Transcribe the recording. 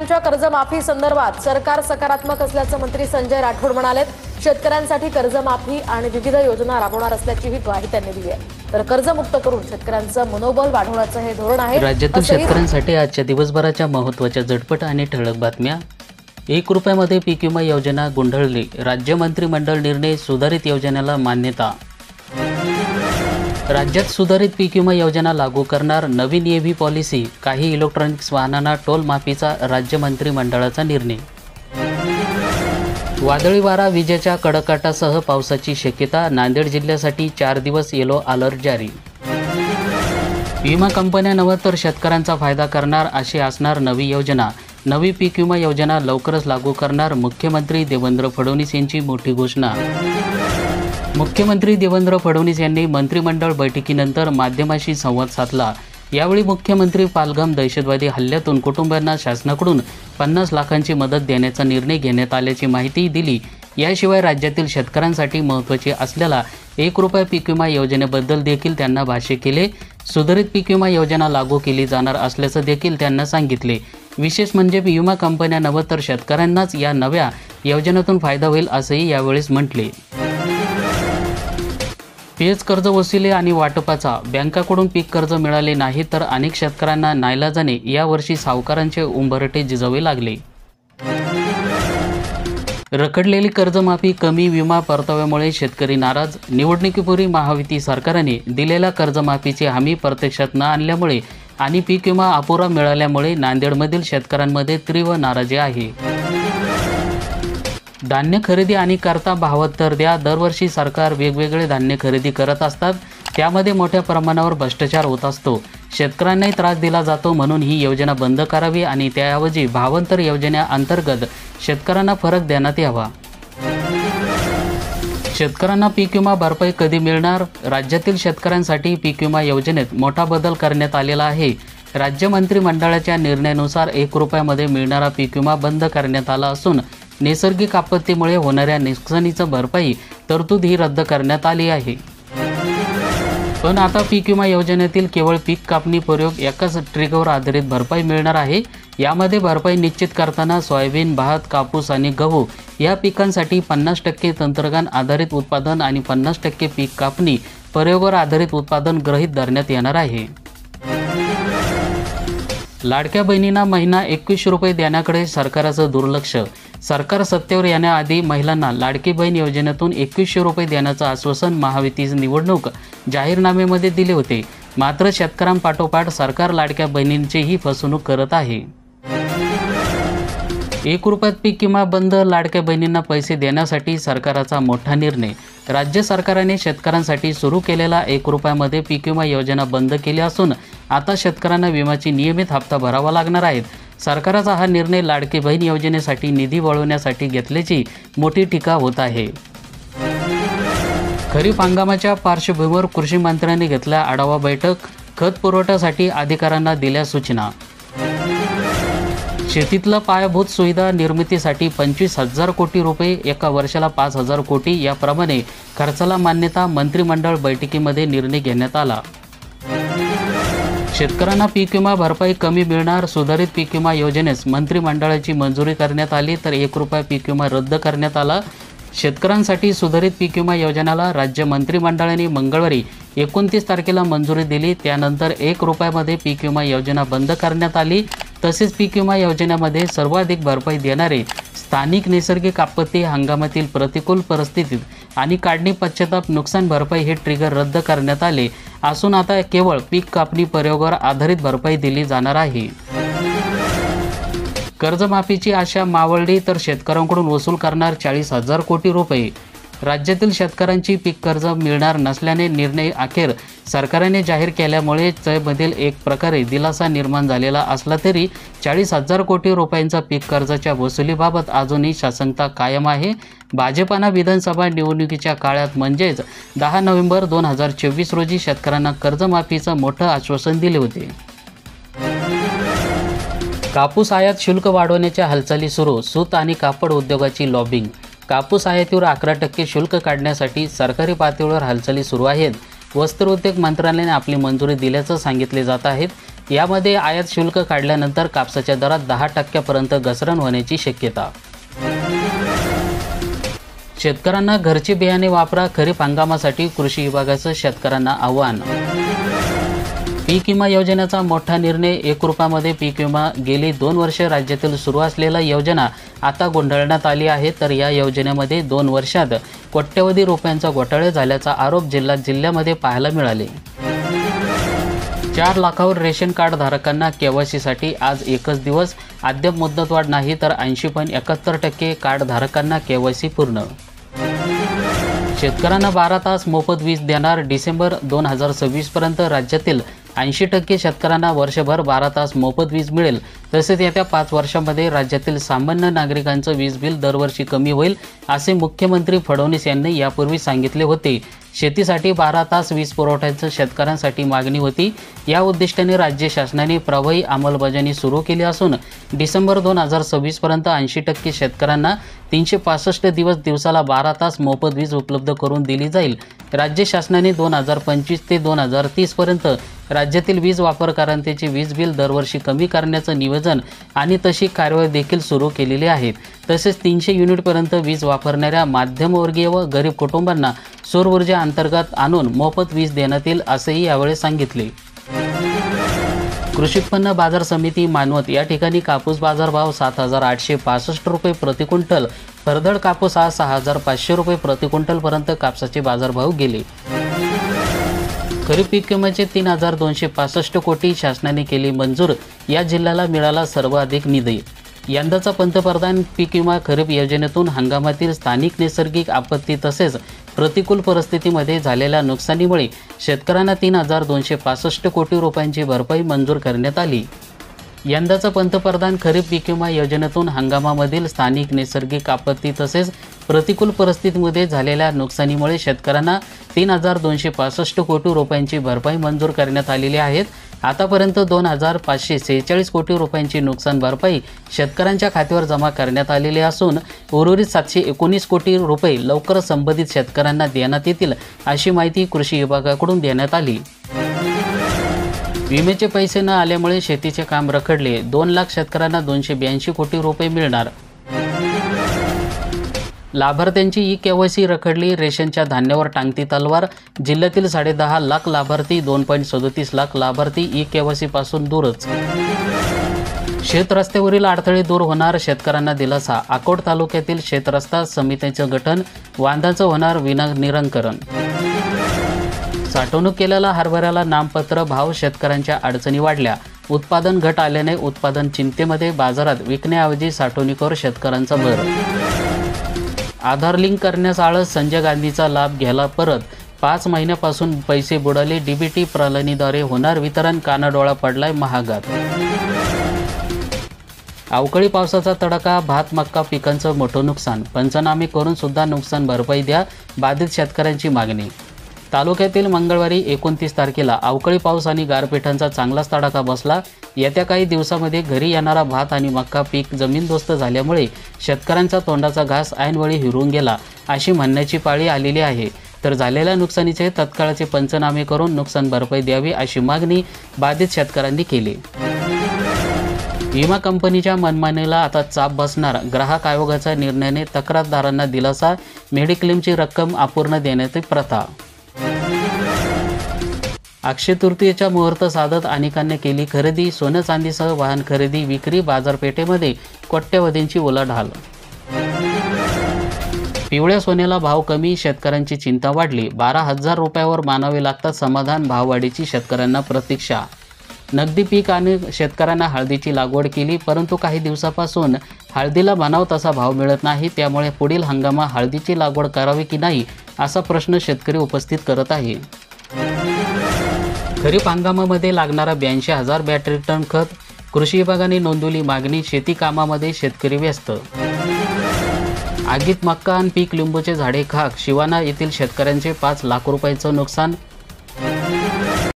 कर्जमाफी संदर्भात सरकार सकारात्मक असल्याचं मंत्री संजय राठोड म्हणाले। शेतकऱ्यांसाठी कर्जमाफी आणि विविध योजना राबवणार असल्याची ग्वाही त्यांनी दिली आहे। तर कर्जमुक्त करून शेतकऱ्यांचं मनोबल वाढवण्याचं हे धोरण आहे। राज्यातील शेतकऱ्यांसाठी आजच्या दिवसभराच्या महत्त्वाच्या झटपट आणि ठळक बातम्या। 1 रुपयामध्ये पीक विमा योजना गुंडाळली, राज्य मंत्रिमंडळ निर्णय, सुधारित योजनेला मान्यता। राज्यात सुधारित पीक विमा योजना लागू करणार, नवीन EV पॉलिसी, काही इलेक्ट्रॉनिक्स वाहनांना टोल माफीचा राज्य मंत्रिमंडळाचा निर्णय। वादळी वारा, विजेच्या कडकडाटासह पावसाची शक्यता, नांदेड जिल्ह्यासाठी 4 दिवस येलो अलर्ट जारी। विमा कंपन्या नव्हे तर शेतकऱ्यांचा फायदा करणार अशी असणार नवी योजना। नवी पीक विमा योजना लवकरच लागू करणार, मुख्यमंत्री देवेंद्र फडणवीस यांची मोठी घोषणा। मुख्यमंत्री देवेंद्र फडणवीस यांनी मंत्रिमंडळ बैठकीनंतर माध्यमांशी संवाद साधला। यावेळी मुख्यमंत्री पालघम दहशतवादी हल्ल्यातून कुटुंबांना शासनाकडून 50 लाखांची मदत देण्याचा निर्णय घेण्यात आल्याची माहिती दिली। याशिवाय राज्यातील शेतकऱ्यांसाठी महत्त्वाची असलेल्या 1 रुपया पीक विमा योजनेबद्दल देखील त्यांना भाष्य केले। सुधारित पीक विमा योजना लागू केली जाणार असल्याचं देखील त्यांना सांगितले। विशेष म्हणजे विमा कंपन्या नव्हे तर शेतकऱ्यांनाच या नव्या योजनेतून फायदा होईल असंही यावेळेस म्हटले। पेच कर्ज वसुली आणि वाटपाचा, बँकाकडून पीक कर्ज मिळाले नाही तर अनेक शेतकऱ्यांना नाईलाजाने यावर्षी सावकारांचे उंबरठे झिजवावे लागले। रखडलेली कर्जमाफी, कमी विमा परताव्यामुळे शेतकरी नाराज, निवडणुकीपूर्वी महायुती सरकारने दिलेल्या कर्जमाफीची हमी प्रत्यक्षात न आणल्यामुळे आणि पीक विमा अपुरा मिळाल्यामुळे नांदेडमधील शेतकऱ्यांमध्ये तीव्र नाराजी आहे। धान्य खरेदी आणि करता भावात तर द्या, दरवर्षी सरकार वेगवेगळे धान्य खरेदी करत असतात, त्यामध्ये मोठ्या प्रमाणावर भ्रष्टाचार होत असतो। शेतकऱ्यांनाही त्रास दिला जातो, म्हणून ही योजना बंद करावी आणि त्याऐवजी भावांतर योजनेअंतर्गत शेतकऱ्यांना फरक देण्यात यावा। शेतकऱ्यांना पीक विमा भरपाई कधी मिळणार? राज्यातील शेतकऱ्यांसाठी पीक विमा योजनेत मोठा बदल करण्यात आलेला आहे। राज्य मंत्रिमंडळाच्या निर्णयानुसार 1 रुपयामध्ये मिळणारा पीक विमा बंद करण्यात आला असून नैसर्गिक आपत्तीमुळे होणाऱ्या नुकसानीची भरपाई तरतूद ही रद्द करण्यात आली आहे। पण आता पीक विमा योजनेतील केवळ पीक कापणी प्रयोग एकाच ट्रिगरवर आधारित भरपाई मिळणार आहे। यामध्ये भरपाई निश्चित करताना सोयाबीन, भात, कापूस आणि गहू या पिकांसाठी 50% तंत्रज्ञान आधारित उत्पादन आणि 50% पीक कापणी प्रयोगावर आधारित उत्पादन गृहीत धरण्यात येणार आहे। लाडक्या बहिणींना महिना 21 रुपये देण्याकडे सरकारचं दुर्लक्ष। सरकार सत्तेवर येण्याआधी महिलांना लाडकी बहीण योजनेतून 2100 रुपये देण्याचं आश्वासन महायुतीचे निवडणूक जाहीरनाम्यामध्ये दिले होते। मात्र शेतकऱ्यांपाठोपाठ सरकार लाडक्या बहिणींचीही फसवणूक करत आहे। 1 रुपयात पीक विमा बंद, लाडक्या बहिणींना पैसे देण्यासाठी सरकारचा मोठा निर्णय। राज्य सरकारने शेतकऱ्यांसाठी सुरू केलेला 1 रुपयामध्ये पीक विमा योजना बंद केली असून आता शेतकऱ्यांना विम्याची नियमित हप्ता भरावा लागणार आहे। सरकारचा हा निर्णय लाडकी बहीण योजनेसाठी निधी वळवण्यासाठी घेतल्याची मोठी टीका होत आहे। खरीप हंगामाच्या पार्श्वभूमीवर कृषी मंत्र्यांनी घेतला आढावा बैठक, खत पुरवठ्यासाठी अधिकाऱ्यांना दिल्या सूचना। शेतीतल्या पायाभूत सुविधा निर्मितीसाठी 25,000 कोटी रुपये, एका वर्षाला 5,000 कोटी याप्रमाणे खर्चाला मान्यता, मंत्रिमंडळ बैठकीमध्ये निर्णय घेण्यात आला। शेतकऱ्यांना पीक विमा भरपाई कमी मिळणार, सुधारित पीक विमा योजनेस मंत्रिमंडळाची मंजुरी करण्यात आली तर 1 रुपया पीक विमा रद्द करण्यात आला। शेतकऱ्यांसाठी सुधारित पीक विमा योजनेला राज्य मंत्रिमंडळाने मंगळवारी 29 तारखेला मंजुरी दिली। त्यानंतर 1 रुपयामध्ये पीक विमा योजना बंद करण्यात आली। तसेच पीक विमा योजनेमध्ये सर्वाधिक भरपाई देणारे स्थानिक नैसर्गिक आपत्ती, हंगामातील प्रतिकूल परिस्थितीत आणि काढणी पश्चाताप नुकसान भरपाई हे ट्रिगर रद्द करण्यात आले असून आता केवळ पीक कापणी प्रयोगावर आधारित भरपाई दिली जाणार आहे। कर्जमाफीची आशा मावळली तर शेतकऱ्यांकडून वसूल करणार 40,000 कोटी रुपये। राज्यातील शेतकऱ्यांची पीक कर्ज मिळणार नसल्याने निर्णय अखेर सरकारने जाहीर केल्यामुळे त्यामधील एक प्रकारे दिलासा निर्माण झालेला असला तरी 40,000 कोटी रुपयांचा पीक कर्जाच्या वसुलीबाबत अजूनही साशंकता कायम आहे। भाजपाने विधानसभा निवडणुकीच्या काळात म्हणजेच 10 नोव्हेंबर 2024 रोजी शेतकऱ्यांना कर्जमाफीचं मोठं आश्वासन दिले होते। कापूस आयात शुल्क वाढवण्याच्या हालचाली सुरू, सूत आणि कापड उद्योगाची लॉबिंग। कापूस आयातीवर 11% शुल्क काढण्यासाठी सरकारी पातळीवर हालचाली सुरू आहेत। वस्त्र उद्योग मंत्रालयाने आपली मंजुरी दिल्याचं सांगितले जात आहे। यामध्ये आयात शुल्क काढल्यानंतर कापसाच्या दरात 10% घसरण होण्याची शक्यता. शेतकऱ्यांना घरचे बियाणे वापरा, खरीप हंगामासाठी कृषी विभागाचं शेतकऱ्यांना आव्हान. पीक विमा योजनेचा मोठा निर्णय. 1 रुपयामध्ये पीक विमा. गेली 2 वर्षे राज्यातील सुरू असलेल्या योजना आता गुंडाळण्यात आली आहे. तर या योजनेमध्ये 2 वर्षात कोट्यवधी रुपयांचा घोटाळे झाल्याचा आरोप जिल्ह्यामध्ये पाहायला मिळाले. 4 लाखावर रेशन कार्ड धारकांना केवायसीसाठी आज एकच दिवस. अद्याप मुदतवाढ नाही, तर 80.71% कार्ड धारकांना केवायसी पूर्ण. शेतकऱ्यांना 12 तास मोफत वीज देणार. डिसेंबर 2026 पर्यंत राज्यातील 80% शेतकऱ्यांना वर्षभर 12 तास मोफत वीज मिळेल. तसेच येत्या 5 वर्षांमध्ये राज्यातील सामान्य नागरिकांचं वीज बिल दरवर्षी कमी होईल, असे मुख्यमंत्री फडणवीस यांनी यापूर्वी सांगितले होते. शेतीसाठी 12 तास वीज पुरवठ्याची शेतकऱ्यांसाठी मागणी होती. या उद्दिष्टाने राज्य शासनाने प्रभावी अंमलबजावणी सुरू केली असून डिसेंबर 2026 पर्यंत 80% शेतकऱ्यांना 365 दिवस दिवसाला 12 तास मोफत वीज उपलब्ध करून दिली जाईल. राज्य शासनाने 2025 ते 2030 पर्यंत राज्यातील वीज वापरकर्त्यांचे वीज बिल दरवर्षी कमी करण्याचं नियोजन आणि तशी कार्यवाही देखील सुरू केलेली आहे. तसेच 300 युनिटपर्यंत वीज वापरणाऱ्या मध्यमवर्गीय व गरीब कुटुंबांना सौर ऊर्जा अंतर्गत आणून मोफत वीज देण्यात येईल, असेही यावेळी सांगितले. कृषी उत्पन्न बाजार समिती मानवत या ठिकाणी कापूस बाजारभाव 7,865 रुपये प्रति क्विंटल. फरदड कापूस आज 6,500 रुपये प्रति क्विंटलपर्यंत कापसाचे बाजारभाव गेले. खरीप पीक विम्याचे 3,265 कोटी शासनाने केली मंजूर. या जिल्ह्याला मिळाला सर्वाधिक निधी. यंदाचा पंतप्रधान पीक विमा खरीप योजनेतून हंगामातील स्थानिक नैसर्गिक आपत्ती तसेच प्रतिकूल परिस्थितीमध्ये झालेल्या नुकसानीमुळे शेतकऱ्यांना 3,265 कोटी रुपयांची भरपाई मंजूर करण्यात आली. यंदाचा पंतप्रधान खरीप पीक विमा योजनेतून हंगामामधील स्थानिक नैसर्गिक आपत्ती तसेच प्रतिकूल परिस्थितीमध्ये झालेल्या नुकसानीमुळे शेतकऱ्यांना 3,265 कोटी रुपयांची भरपाई मंजूर करण्यात आलेली आहे. आतापर्यंत 2,546 कोटी रुपयांची नुकसान भरपाई शेतकऱ्यांच्या खात्यावर जमा करण्यात आलेली असून उर्वरित 719 कोटी रुपये लवकरच संबंधित शेतकऱ्यांना देण्यात येतील, अशी माहिती कृषी विभागाकडून देण्यात आली. विम्याचे पैसे न आल्यामुळे शेतीचे काम रखडले. 2 लाख शेतकऱ्यांना 282 कोटी रुपये मिळणार. लाभार्थ्यांची ई-केवायसी रखडली. रेशनच्या धान्यावर टांगती तलवार. जिल्ह्यातील 10.5 लाख लाभार्थी, 2.37 लाख लाभार्थी ई-केवायसी पासून दूरच. शेत रस्त्यावरील अडथळे दूर होणार. शेतकऱ्यांना दिलासा. अकोट तालुक्यातील शेतरस्ता समितीचं गठन. वांद्याचं होणार विनिराकरण. साठवणूक केलेल्या हरभऱ्याला नामपत्र. भाव. शेतकऱ्यांच्या अडचणी वाढल्या. उत्पादन घट आल्याने उत्पादन चिंतेमध्ये. बाजारात विकण्याऐवजी साठवणुकीवर शेतकऱ्यांचा भर. आधार लिंक करण्यास आळस. संजय गांधीचा लाभ घ्यायला परत. 5 महिन्यापासून पैसे बुडाले. डीबीटी प्रणालीद्वारे होणार वितरण. कानाडोळा पडलाय महागात. अवकाळी पावसाचा तडाखा. भात मक्का पिकांचं मोठं नुकसान. पंचनामे करून सुद्धा नुकसान भरपाई द्या. बाधित शेतकऱ्यांची मागणी. तालुक्यातील मंगळवारी 29 तारखेला अवकाळी पाऊस आणि गारपिटांचा चांगलाच तडाखा बसला. येत्या काही दिवसामध्ये घरी येणारा भात आणि मक्का पीक जमीनदोस्त झाल्यामुळे शेतकऱ्यांचा तोंडाचा घास ऐनवेळी हिरवून गेला, अशी म्हणण्याची पाळी आलेली आहे. तर झालेल्या नुकसानीचे तत्काळचे पंचनामे करून नुकसान भरपाई द्यावी, अशी मागणी बाधित शेतकऱ्यांनी केली. विमा कंपनीच्या मनमानीला आता चाप बसणार. ग्राहक आयोगाच्या निर्णयाने तक्रारदारांना दिलासा. मेडिक्लेमची रक्कम अपूर्ण देण्याची प्रथा. अक्षय तृतीयेच्या मुहूर्त साधत अनेकांनी केली खरेदी. सोनं चांदीसह वाहन खरेदी विक्री. बाजारपेठेमध्ये कोट्यवधींची उलाढाल. पिवळ्या सोन्याला भाव कमी. शेतकऱ्यांची चिंता वाढली. 12,000 रुपयावर मानावे लागतात समाधान. भाववाढीची शेतकऱ्यांना प्रतीक्षा. नगदी पीक आणि शेतकऱ्यांना हळदीची लागवड केली, परंतु काही दिवसापासून हळदीला म्हणावा तसा भाव मिळत नाही. त्यामुळे पुढील हंगामात हळदीची लागवड करावी की नाही, असा प्रश्न शेतकरी उपस्थित करत आहे. खरीप हंगामामध्ये लागणारा 82,000 बॅटरी टन खत. कृषी विभागाने नोंदवली मागणी. शेती कामामध्ये शेतकरी व्यस्त. आगीत मक्का आणि पीक लिंबूचे झाडे खाक. शिवाना येथील शेतकऱ्यांचे 5 लाख रुपयांचं नुकसान.